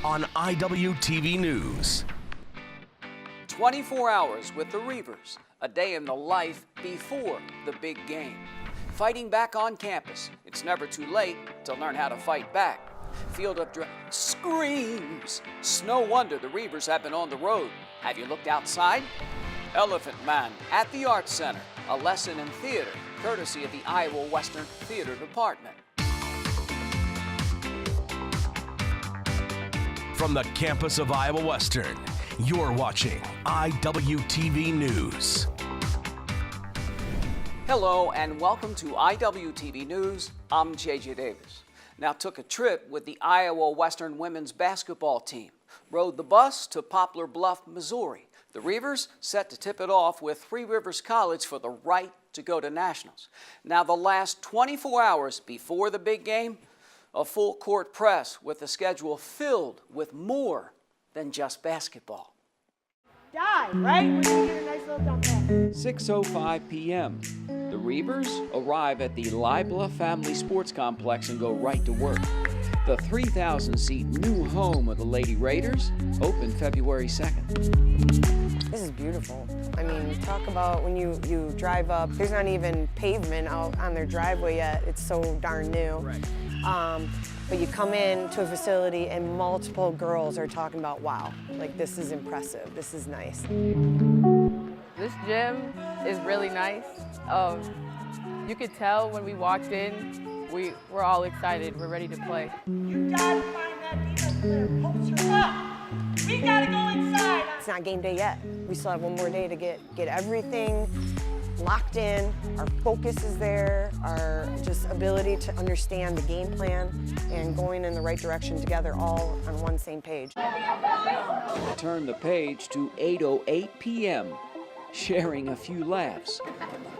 on Iwtv News. 24 hours with the Reavers, a day in the life before the big game. Fighting back on campus. It's never too late to learn how to fight back. Field of screams. It's no wonder the Reavers have been on the road. Have you looked outside? Elephant Man at the Arts Center, a lesson in theater, courtesy of the Iowa Western Theater Department. From the campus of Iowa Western, you're watching Iwtv News. Hello and welcome to Iwtv News. I'm JJ Davis. Now took a trip with the Iowa Western women's basketball team. Rode the bus to Poplar Bluff, Missouri. The Reavers set to tip it off with Three Rivers College for the right to go to nationals. Now the last 24 hours before the big game, a full court press with a schedule filled with more than just basketball. Dive, right? We're gonna get a nice little dump pass. 6:05 p.m. The Reavers arrive at the Libla Family Sports Complex and go right to work. The 3,000-seat new home of the Lady Raiders opened February 2nd. This is beautiful. I mean, talk about when you drive up, there's not even pavement out on their driveway yet. It's so darn new. Right. But you come in to a facility and multiple girls are talking about, wow, like this is impressive, this is nice. This gym is really nice. You could tell when we walked in, we're all excited, we're ready to play. You gotta find that defense player, post her up. We gotta go inside. It's not game day yet. We still have one more day to get everything locked in. Our focus is there, our just ability to understand the game plan and going in the right direction together, all on one same page. Turn the page to 8:08 p.m., sharing a few laughs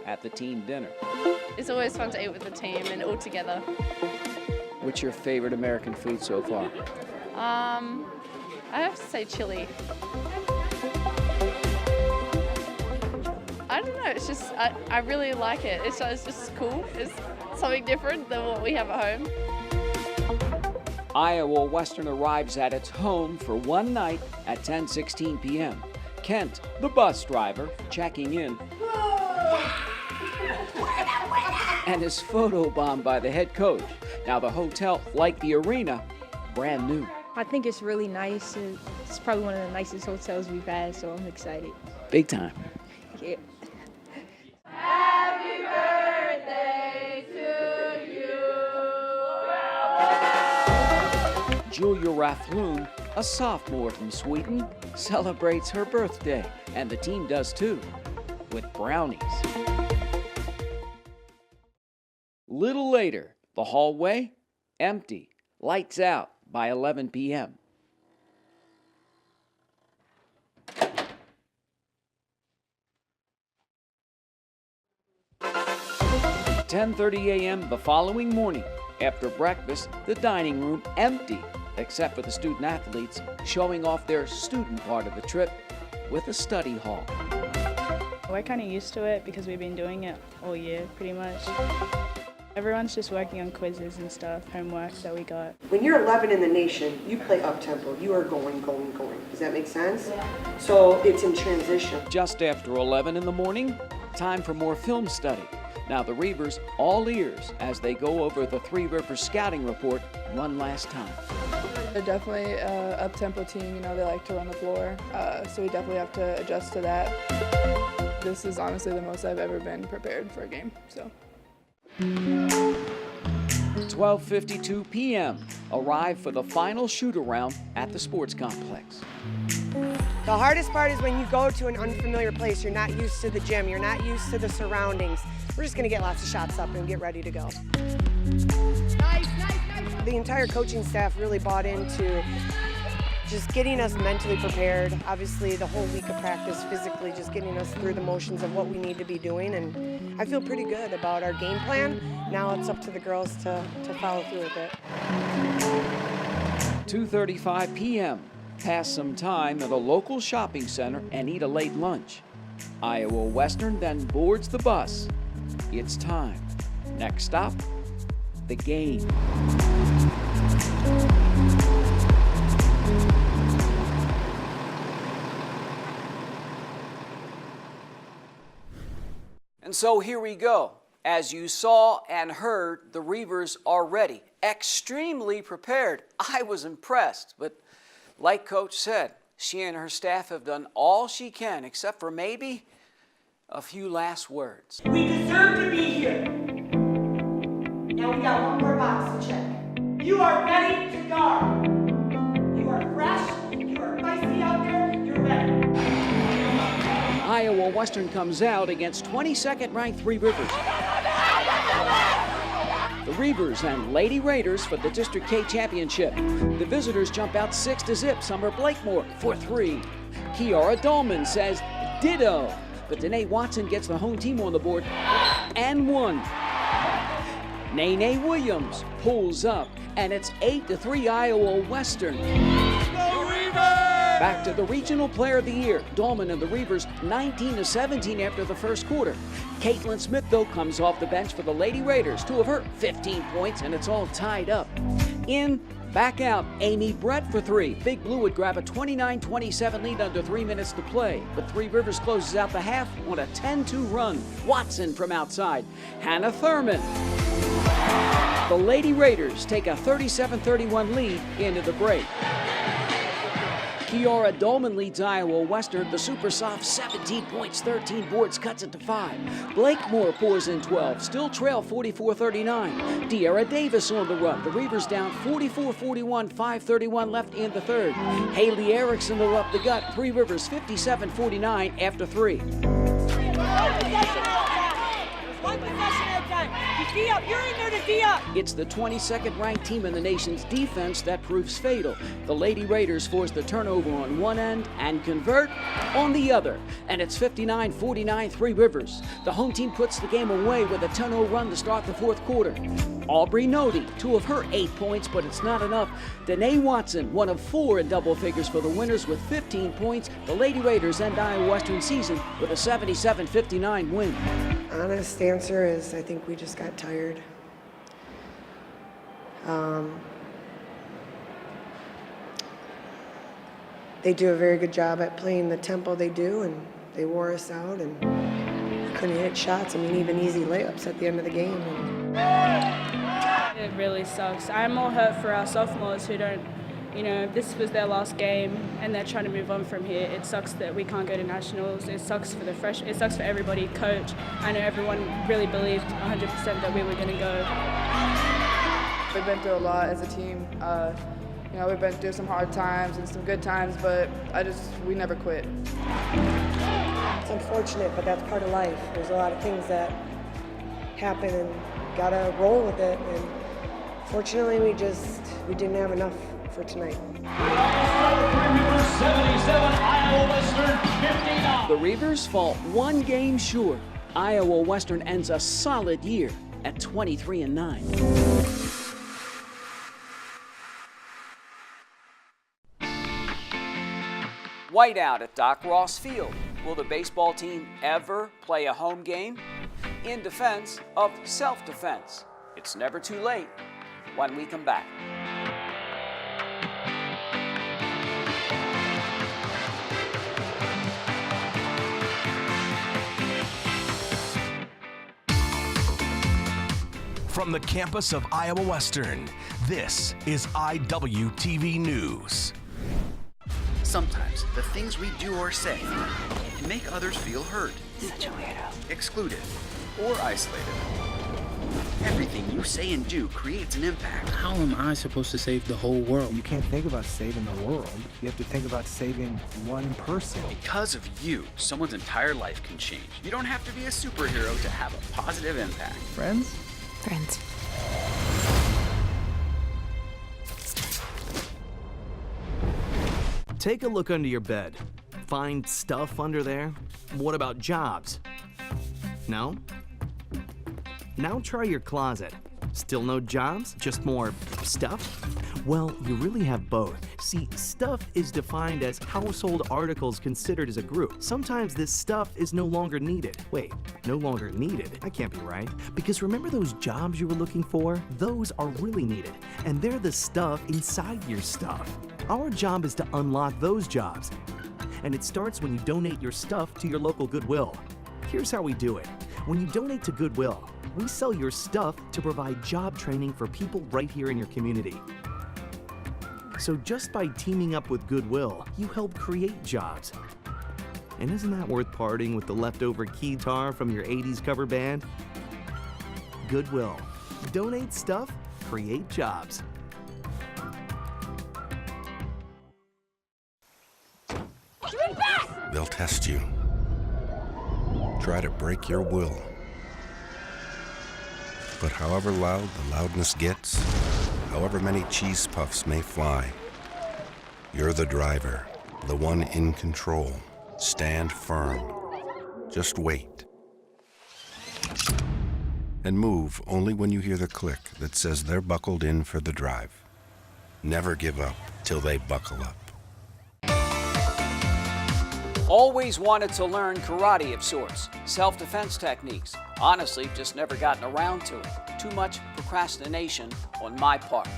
at the team dinner. It's always fun to eat with the team and all together. What's your favorite American food so far? I have to say chili. I don't know, it's just, I really like it. It's just cool. It's something different than what we have at home. Iowa Western arrives at its home for one night at 10:16 p.m. Kent, the bus driver, checking in, and is photobombed by the head coach. Now the hotel, like the arena, brand new. I think it's really nice. It's probably one of the nicest hotels we've had, so I'm excited. Big time. Yeah. Happy birthday to you. Julia Rathloon, a sophomore from Sweden, celebrates her birthday, and the team does too, with brownies. Little later, the hallway, empty, lights out by 11 p.m. At 10:30 a.m. the following morning, after breakfast, the dining room empty, except for the student athletes showing off their student part of the trip with a study hall. We're kind of used to it because we've been doing it all year, pretty much. Everyone's just working on quizzes and stuff, homework that we got. When you're 11 in the nation, you play up-tempo. You are going. Does that make sense? Yeah. So it's in transition. Just after 11 in the morning, time for more film study. Now the Reavers all ears as they go over the Three Rivers scouting report one last time. They're definitely an up-tempo team, you know, they like to run the floor, so we definitely have to adjust to that. This is honestly the most I've ever been prepared for a game, so. 12:52 p.m. arrive for the final shoot-around at the sports complex. The hardest part is when you go to an unfamiliar place, you're not used to the gym, you're not used to the surroundings. We're just gonna get lots of shots up and get ready to go. Nice. The entire coaching staff really bought into just getting us mentally prepared. Obviously the whole week of practice physically, just getting us through the motions of what we need to be doing, and I feel pretty good about our game plan. Now it's up to the girls to follow through with it. 2:35 p.m. Pass some time at a local shopping center and eat a late lunch. Iowa Western then boards the bus. It's time. Next stop, the game. And so here we go. As you saw and heard, the Reavers are ready, extremely prepared. I was impressed, but like Coach said, she and her staff have done all she can, except for maybe a few last words. We deserve to be here. Now we got one more box to check. You are ready to guard. You are fresh, you are feisty out there, you're ready. Iowa Western comes out against 22nd ranked Three Rivers. The Reavers and Lady Raiders for the District K Championship. The visitors jump out 6-0. Summer Blakemore for 3. Kiara Dolman says ditto. But Danae Watson gets the home team on the board and 1. Nene Williams pulls up, and it's 8-3 Iowa Western. Back to the Regional Player of the Year. Dolman and the Reavers 19-17 after the first quarter. Caitlin Smith, though, comes off the bench for the Lady Raiders. 2 of her 15 points, and it's all tied up. In, back out, Amy Brett for 3. Big Blue would grab a 29-27 lead under 3 minutes to play. But Three Rivers closes out the half on a 10-2 run. Watson from outside. Hannah Thurman. The Lady Raiders take a 37-31 lead into the break. Kiara Dolman leads Iowa Western. The Super Soft 17 points, 13 boards, cuts it to 5. Blakemore pours in 12, still trail 44-39. De'Ara Davis on the run. The Reavers down 44-41, 5:31 left in the third. Haley Erickson will up the gut. Three Rivers 57-49 after 3. One possession at a time. D up, you're in there to D up. It's the 22nd ranked team in the nation's defense that proves fatal. The Lady Raiders force the turnover on one end and convert on the other. And it's 59-49 Three Rivers. The home team puts the game away with a 10-0 run to start the fourth quarter. Aubrey Nody, 2 of her 8 points, but it's not enough. Danae Watson, 1 of 4 in double figures for the winners with 15 points. The Lady Raiders end Iowa Western season with a 77-59 win. Honest answer is I think we just got tired. They do a very good job at playing the tempo they do, and they wore us out, and we couldn't hit shots. I mean, even easy layups at the end of the game. It really sucks. I'm more hurt for our sophomores who don't, this was their last game and they're trying to move on from here. It sucks that we can't go to nationals. It sucks for it sucks for everybody, coach. I know everyone really believed 100% that we were going to go. We've been through a lot as a team. We've been through some hard times and some good times, but we never quit. It's unfortunate, but that's part of life. There's a lot of things that happen and gotta roll with it. And fortunately, we didn't have enough for tonight. The Reavers fall 1 game short. Iowa Western ends a solid year at 23-9. Whiteout at Doc Ross Field. Will the baseball team ever play a home game? In defense of self-defense. It's never too late when we come back. From the campus of Iowa Western, this is Iwtv News. Sometimes the things we do or say can make others feel hurt, such a weirdo, excluded, or isolated. Everything you say and do creates an impact. How am I supposed to save the whole world? You can't think about saving the world. You have to think about saving one person. Because of you, someone's entire life can change. You don't have to be a superhero to have a positive impact. Friends? Friends. Take a look under your bed. Find stuff under there? What about jobs? No? Now try your closet. Still no jobs? Just more stuff? Well, you really have both. See, stuff is defined as household articles considered as a group. Sometimes this stuff is no longer needed. Wait, no longer needed? That can't be right. Because remember those jobs you were looking for? Those are really needed. And they're the stuff inside your stuff. Our job is to unlock those jobs. And it starts when you donate your stuff to your local Goodwill. Here's how we do it. When you donate to Goodwill, we sell your stuff to provide job training for people right here in your community. So just by teaming up with Goodwill, you help create jobs. And isn't that worth parting with the leftover keytar from your 80s cover band? Goodwill. Donate stuff, create jobs. They'll test you. Try to break your will. But however loud the loudness gets, however many cheese puffs may fly, you're the driver, the one in control. Stand firm. Just wait. And move only when you hear the click that says they're buckled in for the drive. Never give up till they buckle up. Always wanted to learn karate of sorts, self-defense techniques. Honestly, just never gotten around to it. Too much procrastination on my part.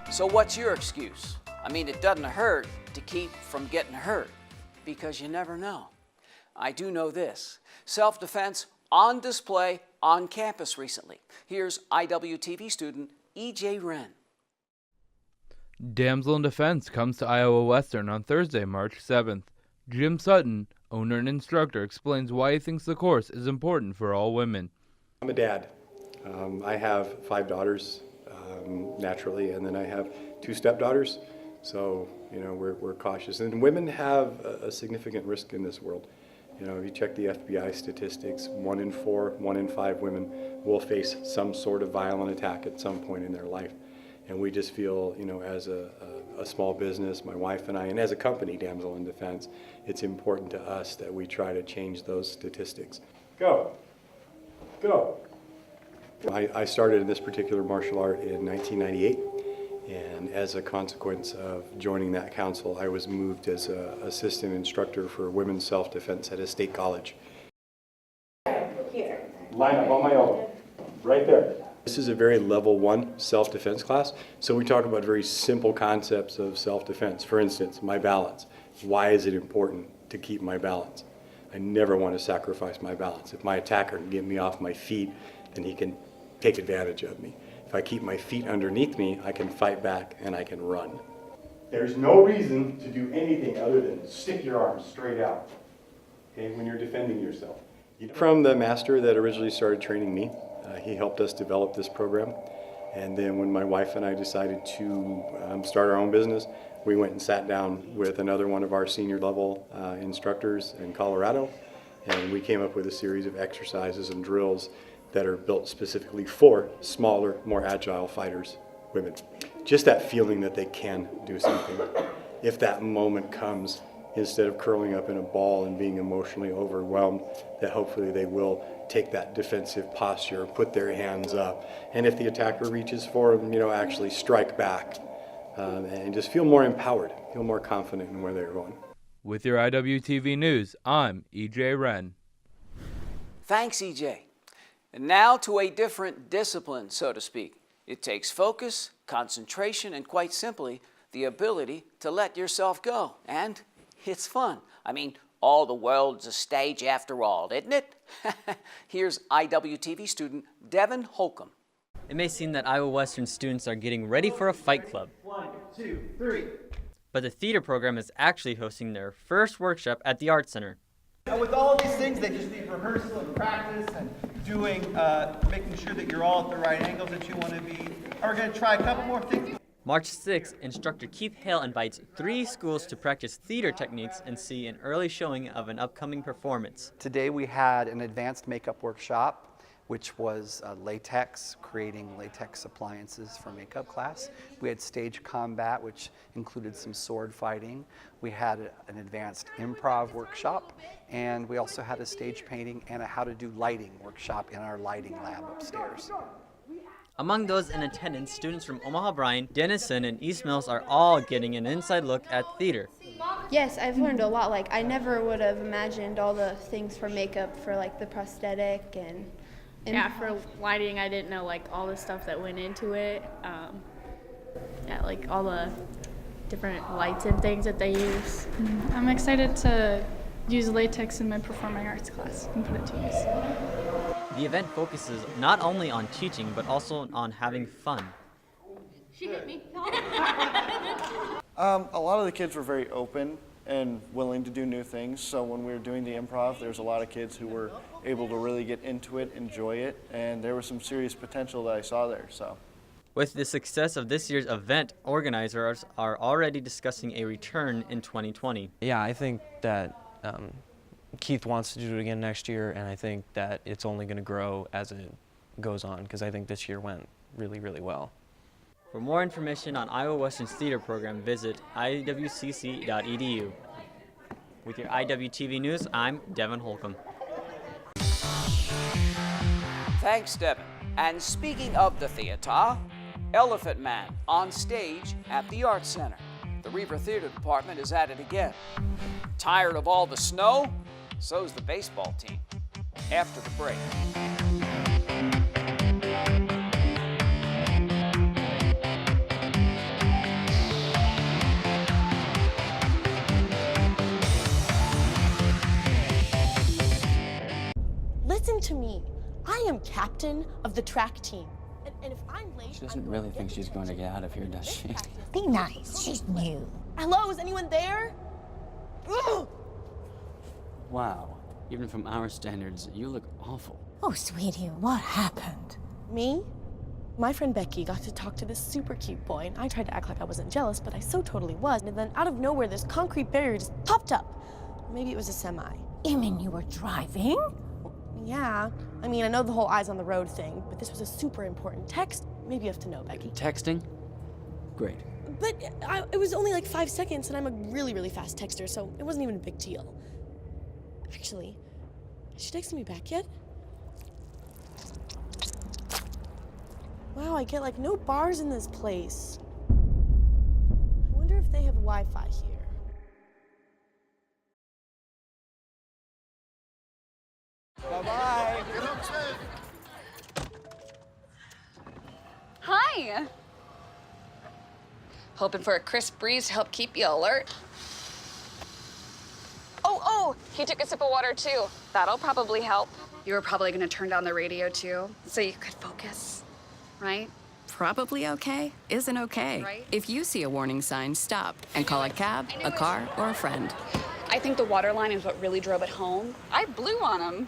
So what's your excuse? I mean, it doesn't hurt to keep from getting hurt, because you never know. I do know this. Self-defense on display on campus recently. Here's Iwtv student E.J. Wren. Damsel in Defense comes to Iowa Western on Thursday, March 7th. Jim Sutton, owner and instructor, explains why he thinks the course is important for all women. I'm a dad. I have 5 daughters, naturally, and then I have 2 stepdaughters. So, you know, we're cautious. And women have a significant risk in this world. You know, if you check the FBI statistics, 1 in 4, 1 in 5 women will face some sort of violent attack at some point in their life. And we just feel, you know, as a small business, my wife and I, and as a company, Damsel in Defense, it's important to us that we try to change those statistics. Go. Go. I started in this particular martial art in 1998, and as a consequence of joining that council, I was moved as an assistant instructor for women's self-defense at a state college. Here. Line up on my elbow, right there. This is a very level 1 self-defense class, so we talk about very simple concepts of self-defense. For instance, my balance. Why is it important to keep my balance? I never want to sacrifice my balance. If my attacker can get me off my feet, then he can take advantage of me. If I keep my feet underneath me, I can fight back and I can run. There's no reason to do anything other than stick your arms straight out, okay, when you're defending yourself. From the master that originally started training me, he helped us develop this program. And then when my wife and I decided to start our own business, we went and sat down with another one of our senior level instructors in Colorado, and we came up with a series of exercises and drills that are built specifically for smaller, more agile fighters, women. Just that feeling that they can do something. If that moment comes, instead of curling up in a ball and being emotionally overwhelmed, that hopefully they will take that defensive posture, put their hands up, and if the attacker reaches for them, you know, actually strike back, and just feel more empowered, feel more confident in where they're going. With your Iwtv News, I'm E.J. Wren. Thanks, E.J. And now to a different discipline, so to speak. It takes focus, concentration, and quite simply, the ability to let yourself go. And it's fun. I mean, all the world's a stage after all, isn't it? Here's Iwtv student Devin Holcomb. It may seem that Iowa Western students are getting ready for a fight club. 1, 2, 3. But the theater program is actually hosting their first workshop at the Art Center. With all of these things, they just need rehearsal and practice and doing, making sure that you're all at the right angles that you want to be. And we're going to try a couple more things. March 6th, instructor Keith Hale invites 3 schools to practice theater techniques and see an early showing of an upcoming performance. Today we had an advanced makeup workshop, which was latex, creating latex appliances for makeup class. We had stage combat, which included some sword fighting. We had an advanced improv workshop, and we also had a stage painting and a how to do lighting workshop in our lighting lab upstairs. Among those in attendance, students from Omaha Bryan, Denison, and East Mills are all getting an inside look at theater. Yes, I've learned a lot. Like, I never would have imagined all the things for makeup, for like the prosthetic and yeah, for lighting, I didn't know like all the stuff that went into it. Yeah, like all the different lights and things that they use. I'm excited to use latex in my performing arts class and put it to use. The event focuses not only on teaching, but also on having fun. She hit me. A lot of the kids were very open and willing to do new things. So when we were doing the improv, there's a lot of kids who were able to really get into it, enjoy it, and there was some serious potential that I saw there. So, With the success of this year's event, organizers are already discussing a return in 2020. Yeah, I think that Keith wants to do it again next year, and I think that it's only going to grow as it goes on, because I think this year went really, really well. For more information on Iowa Western's theater program, visit iwcc.edu. With your IWTV News, I'm Devin Holcomb. Thanks, Devin. And speaking of the theater, Elephant Man on stage at the Arts Center. The Reaver Theater Department is at it again. Tired of all the snow? So's the baseball team. After the break. Listen to me. I am captain of the track team. And if I'm late, She doesn't really think she's going to get out of here, does she? be nice. She's new. Hello, is anyone there? Ugh! Wow. Even from our standards, you look awful. Oh, sweetie, what happened? Me? My friend Becky got to talk to this super cute boy, and I tried to act like I wasn't jealous, but I so totally was. And then out of nowhere, this concrete barrier just popped up. Maybe it was a semi. You mean you were driving? Yeah. I mean, I know the whole eyes on the road thing, but this was a super important text. Maybe you have to know, Becky. Texting? Great. But it was only like 5 seconds, and I'm a really, really fast texter, so it wasn't even a big deal. Actually, has she texted me back yet? Wow, I get like no bars in this place. I wonder if they have Wi-Fi here. Bye-bye. Hi. Hoping for a crisp breeze to help keep you alert. Oh, he took a sip of water too. That'll probably help. You were probably gonna turn down the radio too, so you could focus, right? Probably okay isn't okay. Right. If you see a warning sign, stop and call a cab, a car, or a friend. I think the water line is what really drove it home. I blew on him.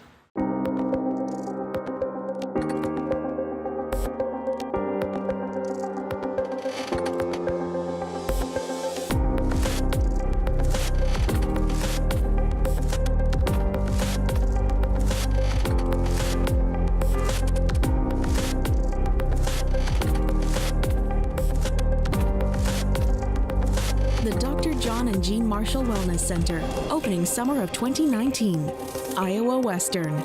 The Dr. John and Jean Marshall Wellness Center, opening summer of 2019, Iowa Western.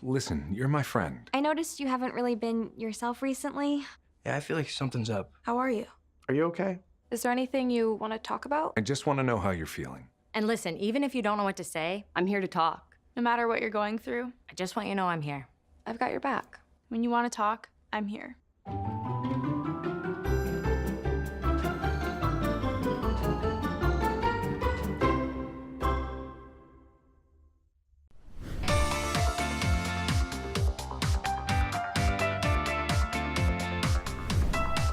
Listen, you're my friend. I noticed you haven't really been yourself recently. Yeah, I feel like something's up. How are you? Are you okay? Is there anything you want to talk about? I just want to know how you're feeling. And listen, even if you don't know what to say, I'm here to talk. No matter what you're going through, I just want you to know I'm here. I've got your back. when you want to talk, I'm here.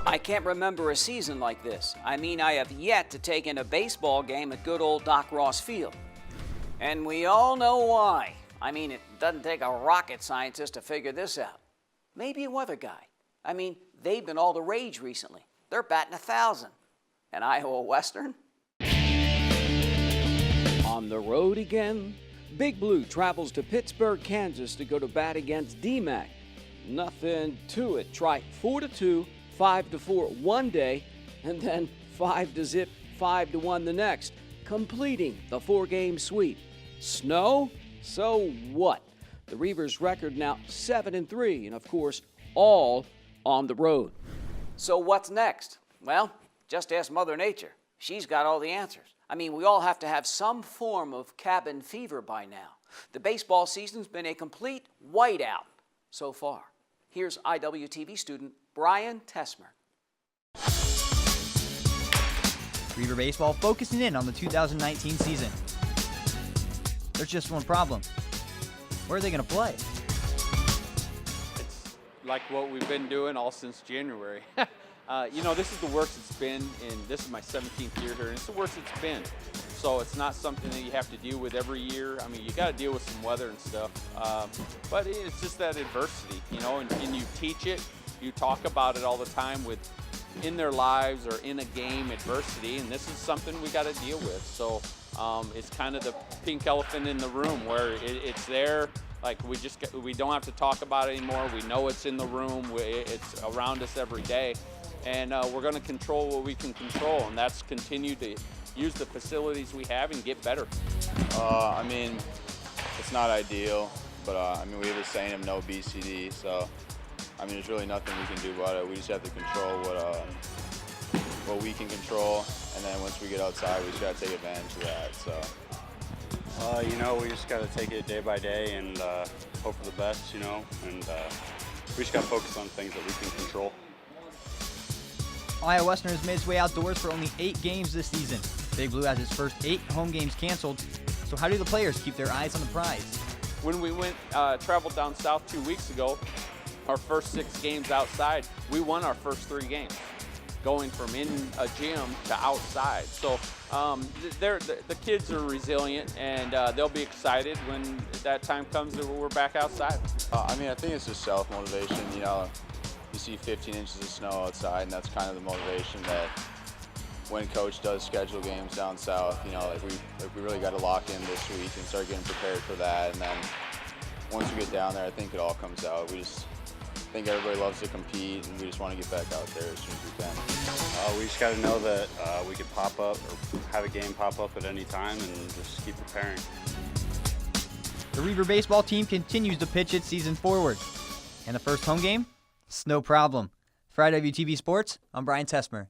I can't remember a season like this. I mean, I have yet to take in a baseball game at good old Doc Ross Field. And we all know why. I mean, it doesn't take a rocket scientist to figure this out. Maybe a weather guy. I mean, they've been all the rage recently. They're batting 1,000. And Iowa Western? On the road again, Big Blue travels to Pittsburgh, Kansas to go to bat against DMAC. Nothing to it. Try 4-2. 5-4 one day, and then 5-0, 5-1 the next. completing the 4-game sweep. Snow? So what? The Reavers' record now 7-3, and of course, all on the road. So what's next? Well, just ask Mother Nature. She's got all the answers. I mean, we all have to have some form of cabin fever by now. The baseball season's been a complete whiteout so far. Here's IWTV student Brian Tessmer. Reaver Baseball focusing in on the 2019 season. There's just one problem. Where are they going to play? It's like what we've been doing all since January. This is the worst it's been, and this is my 17th year here, and it's the worst it's been. So it's not something that you have to deal with every year. I mean, you got to deal with some weather and stuff, but it's just that adversity, and you teach it, you talk about it all the time in their lives or in a game adversity, and this is something we got to deal with. So it's kind of the pink elephant in the room where it's there. Like we don't have to talk about it anymore. We know it's in the room. It's around us every day, and we're going to control what we can control, and that's continue to use the facilities we have and get better. It's not ideal, but we have a saying of no BCD, so there's really nothing we can do about it. We just have to control what we can control, and then once we get outside, we just got to take advantage of that. So. We just got to take it day by day and hope for the best, and we just got to focus on things that we can control. Iowa Western has made its way outdoors for only 8 games this season. Big Blue has its first 8 home games canceled. So how do the players keep their eyes on the prize? When we traveled down south 2 weeks ago, our first 6 games outside, we won our first 3 games, going from in a gym to outside. So the kids are resilient, and they'll be excited when that time comes that we're back outside. I think it's just self-motivation. You see 15 inches of snow outside, and that's kind of the motivation that when coach does schedule games down south, we really got to lock in this week and start getting prepared for that. And then once we get down there, I think it all comes out. I think everybody loves to compete, and we just want to get back out there as soon as we can. We just got to know that we could pop up or have a game pop up at any time and just keep preparing. The Reaver baseball team continues to pitch its season forward. And the first home game? It's no problem. For IWTV Sports, I'm Brian Tessmer.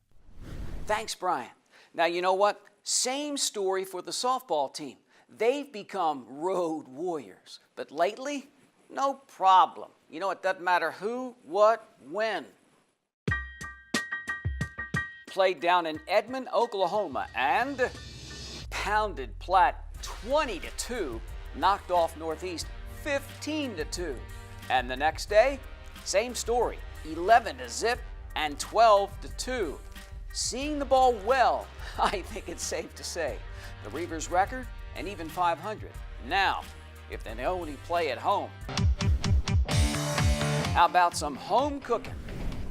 Thanks, Brian. Now, you know what? Same story for the softball team. They've become road warriors. But lately, no problem. It doesn't matter who, what, when. Played down in Edmond, Oklahoma, and pounded Platte 20-2, knocked off Northeast 15-2. And the next day, same story, 11-0 and 12-2. Seeing the ball well, I think it's safe to say. The Reavers' record, an even 500. Now, if they only play at home. How about some home cooking?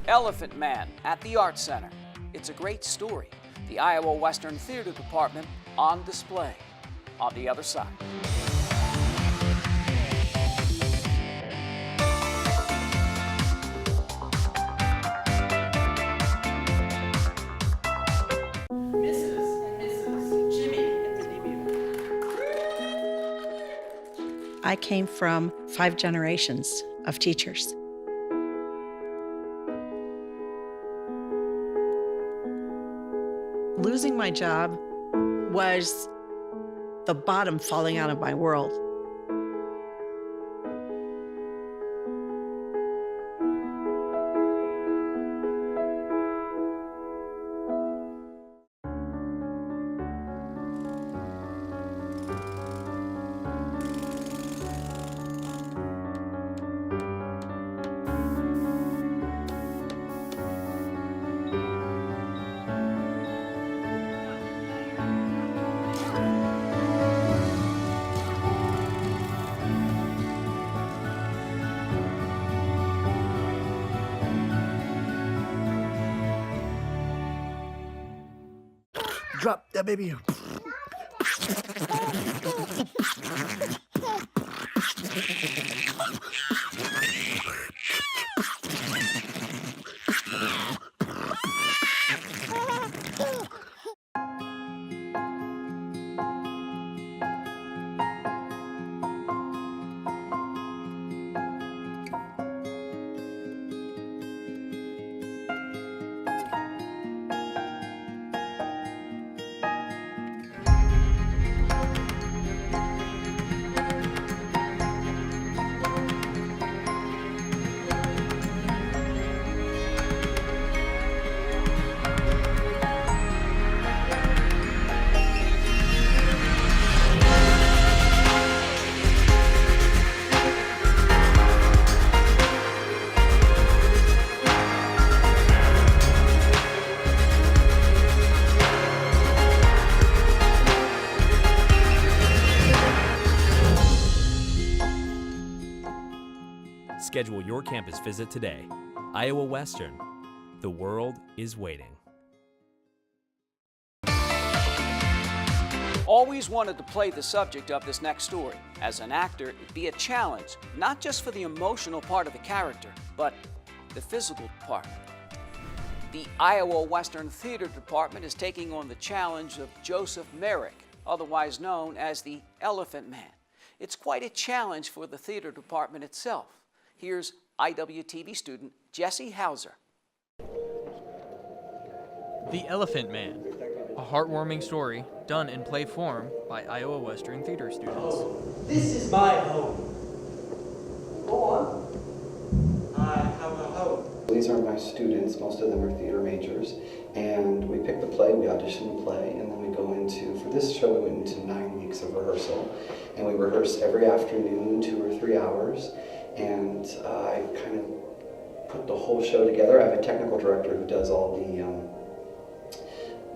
Elephant Man at the Art Center. It's a great story. The Iowa Western Theater Department on display. On the other side. I came from 5 generations of teachers. Losing my job was the bottom falling out of my world. Drop that baby. Schedule your campus visit today. Iowa Western. The world is waiting. Always wanted to play the subject of this next story. As an actor, it'd be a challenge, not just for the emotional part of the character, but the physical part. The Iowa Western Theater Department is taking on the challenge of Joseph Merrick, otherwise known as the Elephant Man. It's quite a challenge for the theater department itself. Here's IWTV student Jesse Hauser. The Elephant Man, a heartwarming story done in play form by Iowa Western theater students. This is my home. Go on. I have a home. These are my students, most of them are theater majors, and we pick the play, we audition the play, and then we go into, for this show we went into 9 weeks of rehearsal, and we rehearse every afternoon, 2 or 3 hours, and I kind of put the whole show together. I have a technical director who does all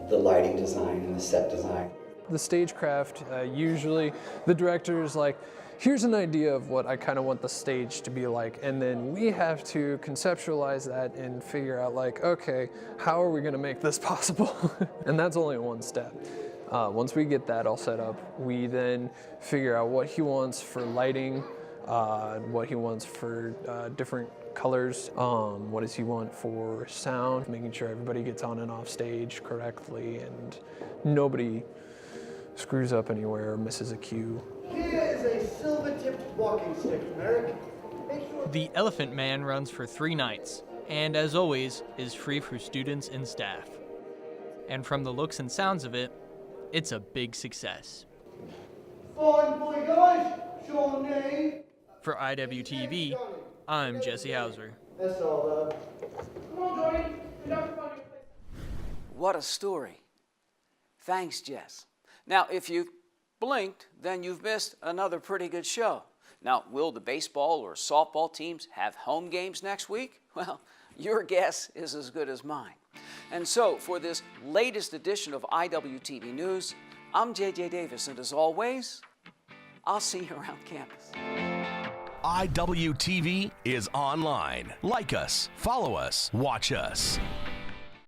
the lighting design and the set design. The stagecraft, usually the director's like, here's an idea of what I kind of want the stage to be like, and then we have to conceptualize that and figure out like, okay, how are we going to make this possible? And that's only one step. Once we get that all set up, we then figure out what he wants for lighting, what he wants for different colors, what does he want for sound, making sure everybody gets on and off stage correctly and nobody screws up anywhere or misses a cue. Here is a silver-tipped walking stick, Merrick. The Elephant Man runs for 3 nights, and as always, is free for students and staff. And from the looks and sounds of it, it's a big success. Fine boy, guys. Johnny. For IWTV, I'm Jesse Hauser. That's all, Come on, Johnny. What a story. Thanks, Jess. Now, if you blinked, then you've missed another pretty good show. Now, will the baseball or softball teams have home games next week? Well, your guess is as good as mine. And so, for this latest edition of IWTV News, I'm JJ Davis, and as always, I'll see you around campus. IWTV is online. Like us, follow us, watch us.